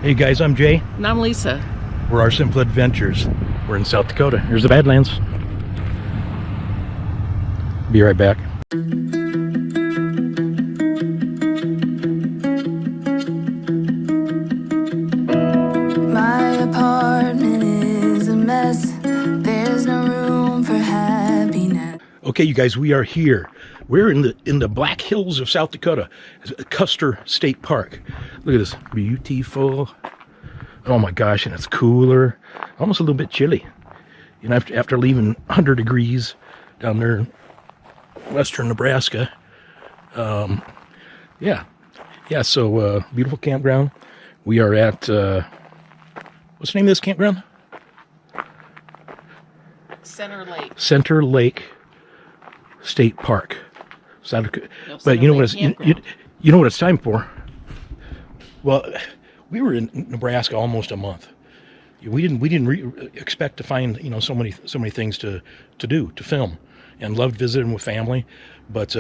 Hey guys, I'm Jay. And I'm Lisa. We're Our Simple Adventures. We're in South Dakota. Here's the Badlands. Be right back. My apartment is a mess. There's no room for happiness. Okay, you guys, we are here. We're in the Black Hills of South Dakota, Custer State Park. Look at this, beautiful. Oh my gosh, and it's cooler, almost a little bit chilly. You know, after leaving 100 degrees down there in western Nebraska. So beautiful campground. We are at, what's the name of this campground? Center Lake. Center Lake State Park. But you know what? You know what it's time for? Well, we were in Nebraska almost a month. We didn't expect to find so many things to do, to film, and loved visiting with family. But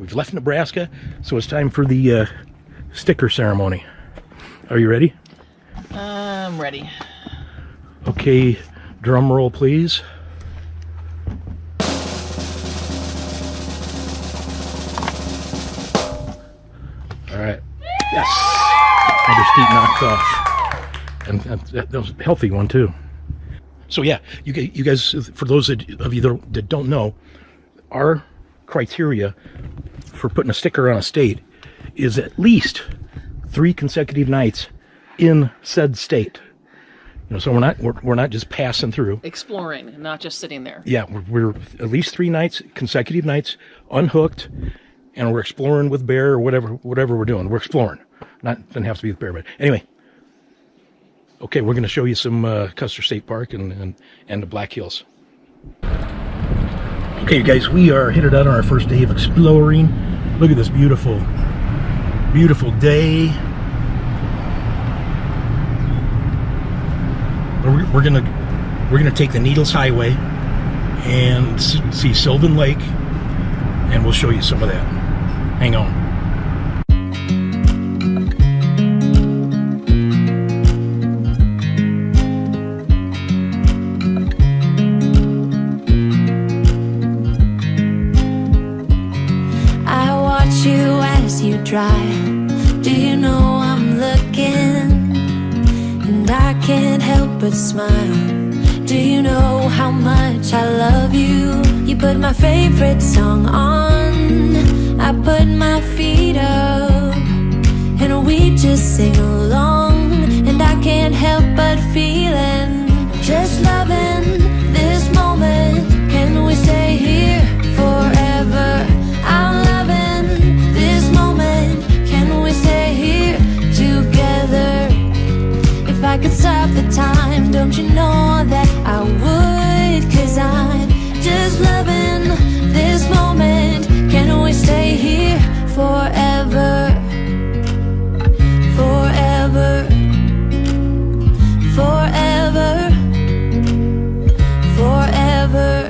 we've left Nebraska, so it's time for the sticker ceremony. Are you ready? I'm ready. Okay, drum roll, please. All right. Yes. Another steep knocked off, and that was a healthy one too. So yeah, you guys, for those of you that don't know, our criteria for putting a sticker on a state is at least 3 consecutive nights in said state. So we're not just passing through. Exploring, not just sitting there. Yeah, we're at least 3 nights, consecutive nights, unhooked, and we're exploring with bear or whatever we're doing. We're exploring. Doesn't have to be with bear, but anyway. Okay, we're going to show you some Custer State Park and the Black Hills. Okay, you guys, we are headed out on our first day of exploring. Look at this beautiful, beautiful day. We're gonna take the Needles Highway and see Sylvan Lake, and we'll show you some of that. Hang on. Drive. Do you know I'm looking? And I can't help but smile. Do you know how much I love you? You put my favorite song on, I put my feet up, and we just sing along. And I can't help but feeling, just loving this moment. Can we stay here forever? I'm loving this moment. Can we stay here together? If I could stop the time, don't you know that I would? 'Cause I'm just loving this moment. Can we stay here forever? Forever. Forever. Forever.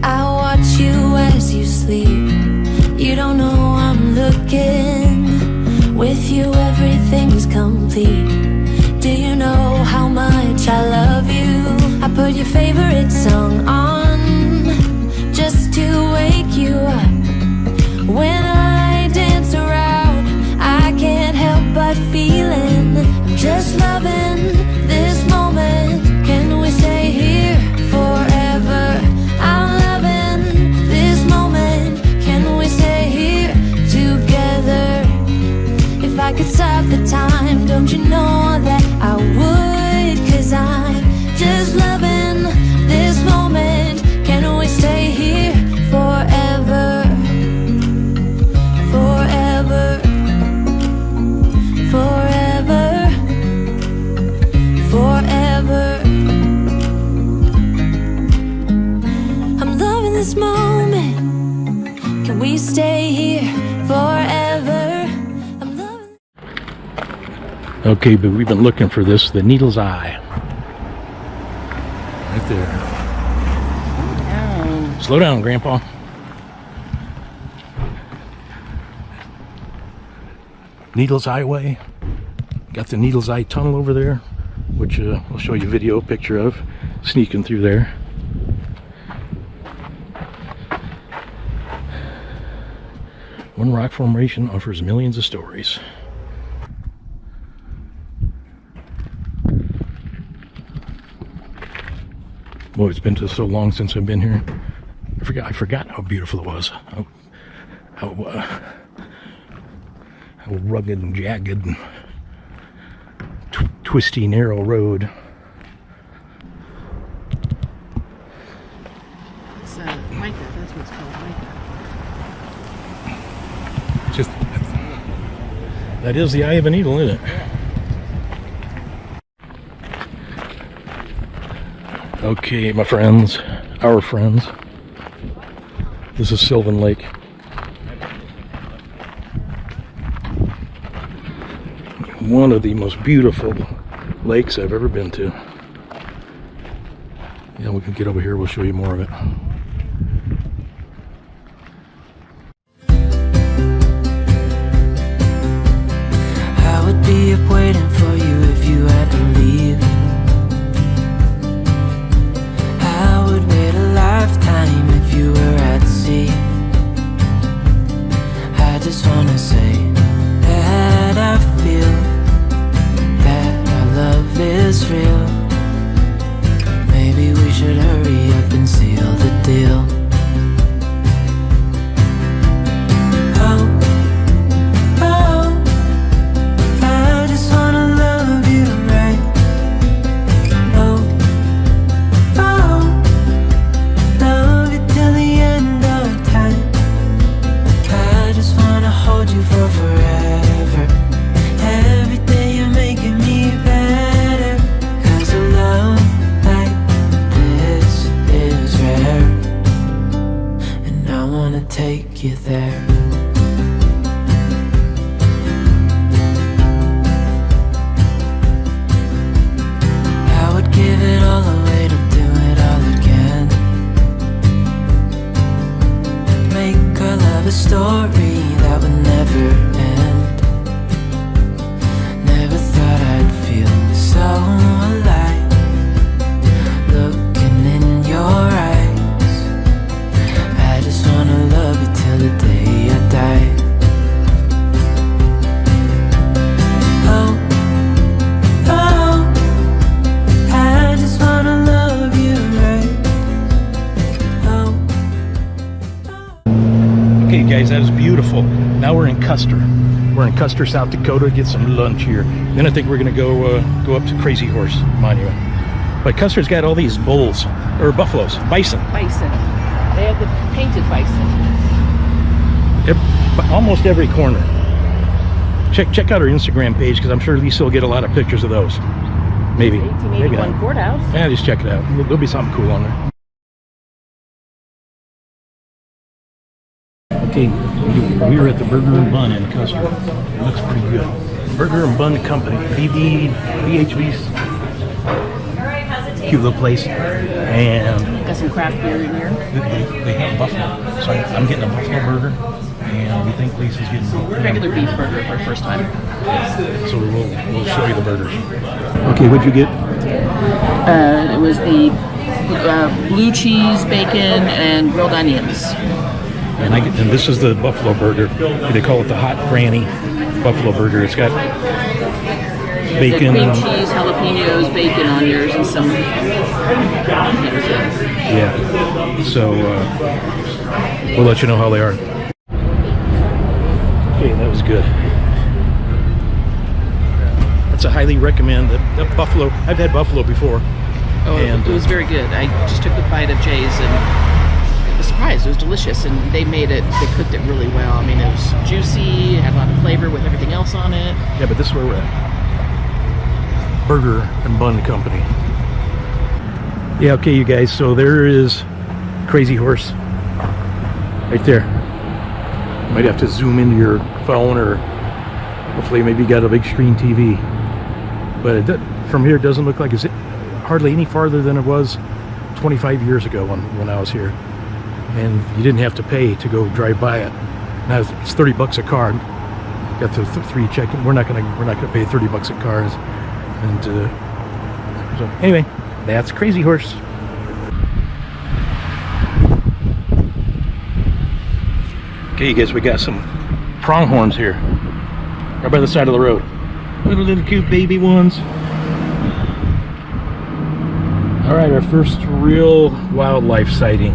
I watch you as you sleep. You don't know I'm looking. With you everything's complete. Do you know how much I love you? I put your favorite song on just to wake you up. When I dance around, I can't help but feeling, I'm just loving this moment. Can we stay here forever? I'm loving this moment. Can we stay here together? If I could stop the time, don't you know that I would? 'Cause I'm just loving this moment. Can we stay here forever? Forever. Forever. Forever. I'm loving this moment. Can we stay here forever? I'm loving. Okay, but we've been looking for this, the Needles Eye. Right there. Slow down, Grandpa. Needles Highway. Got the Needles Hwy tunnel over there, which I'll show you a video picture of, sneaking through there. One rock formation offers millions of stories. Boy, it's been so long since I've been here. I forgot how beautiful it was. How rugged and jagged and twisty, narrow road. It's mica. That's what's called mica. Just that is the eye of a needle, isn't it? Okay, my friends, our friends. This is Sylvan Lake. One of the most beautiful lakes I've ever been to. Yeah, we can get over here, we'll show you more of it. I would be up waiting for you if you had to leave. I would wait a lifetime if you were at sea. I just wanna say that I feel that our love is real. Maybe we should hurry up and seal the deal. Take you there. I would give it all away to do it all again. Make our love a story that would never end. Never thought I'd feel so alive, looking in your eyes. I just wanna love you till the day I die. Oh, oh, I just wanna love you right. Oh, oh. Okay guys, that is beautiful. Now we're in Custer. We're in Custer, South Dakota, get some lunch here. Then I think we're gonna go up to Crazy Horse Monument. But Custer's got all these bulls, or buffaloes, bison. Bison. They have the painted bison. Almost every corner. Check out our Instagram page, because I'm sure Lisa will get a lot of pictures of those. Maybe. 1881 not. courthouse. Yeah, just check it out. There'll be something cool on there. Okay, we were at the Burger and Bun in Custer. It looks pretty good. Burger and Bun Company, BHB's. Cute little place. And Got some craft beer in here. they have buffalo. So I'm getting a buffalo burger, and we think Lisa's getting Regular beef burger for the first time. So we'll show you the burgers. Okay, what'd you get? It was the blue cheese, bacon, and grilled onions. And this is the buffalo burger. They call it the Hot Granny Buffalo Burger. It's got bacon, cream cheese, jalapenos, bacon on yours, and some. Yeah. So we'll let you know how they are. Okay, that was good. That's a highly recommend. That buffalo. I've had buffalo before. Oh, and it was very good. I just took a bite of Jay's and I was surprised. It was delicious, and they cooked it really well. I mean, it was juicy, it had a lot of flavor with everything else on it. Yeah, but this is where we're at. Burger and Bun Company. Yeah, okay, you guys, so there is Crazy Horse right there. Might have to zoom into your phone, or hopefully maybe you got a big screen TV. But from here it doesn't look like it's hardly any farther than it was 25 years ago when I was here. And you didn't have to pay to go drive by it. Now it's $30 a card. got the three check-in. We're not gonna pay $30 a car. And so anyway, that's Crazy Horse. Okay, you guys, we got some pronghorns here, right by the side of the road. Little cute baby ones. All right, our first real wildlife sighting.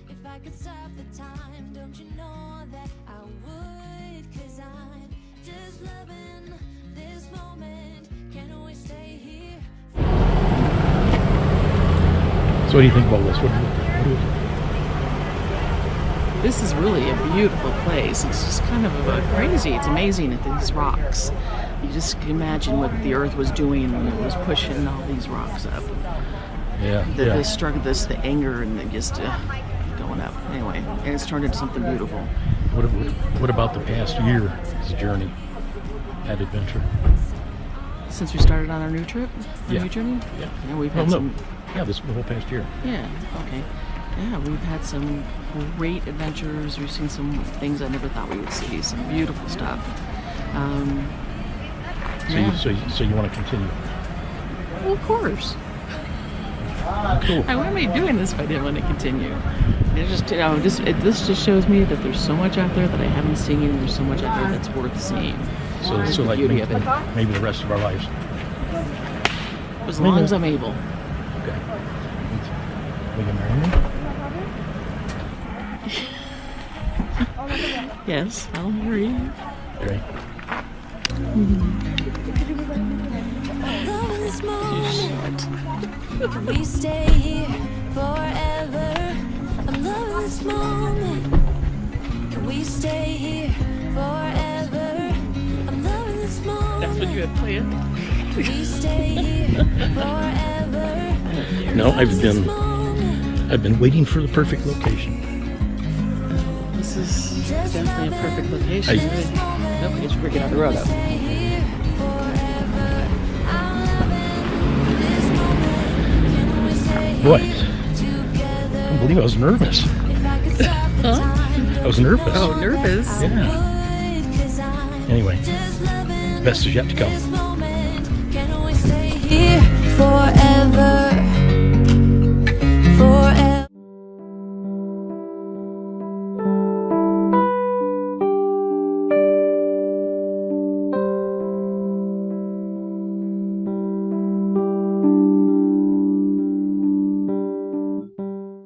If I could stop the time, don't you know that I would? 'Cause I'm just loving this moment. Can we stay here? So what do you think about this? This is really a beautiful place. It's just kind of crazy. It's amazing at these rocks. You just can imagine what the earth was doing when it was pushing all these rocks up. Yeah, The struggle, the anger, and just going up. Anyway, and it's turned into something beautiful. What about the past year's journey, that adventure? Since we started on our new trip, our Yeah. new journey, Yeah. yeah, we've Well, had no. some. Yeah, this whole past year. Yeah, okay. Yeah, we've had some great adventures. We've seen some things I never thought we would see. Some beautiful stuff. Yeah. So you want to continue? Well, of course. Cool. Why am I doing this if I didn't want to continue? It just, this just shows me that there's so much out there that I haven't seen, and there's so much out there that's worth seeing. So That's the like beauty maybe, of it. maybe the rest of our lives. As long as I'm able. Okay. Will you marry me? Yes, I'll marry you. Great. Loving this Too moment. short. Can we stay here forever? I'm loving this moment. Can we stay here forever? I'm loving this moment. That's what you had planned? Can we stay here forever? No, I've been waiting for the perfect location. This is definitely a perfect location. Nope, we should get on the road up. Stay here forever. I'm loving this moment. Can we stay Boy, here I together? can't believe I was nervous. If I could stop the time, I was nervous. Oh, nervous. Yeah. 'cause I'm Anyway, just loving best is yet to come. this moment. Can we stay here forever? Forever.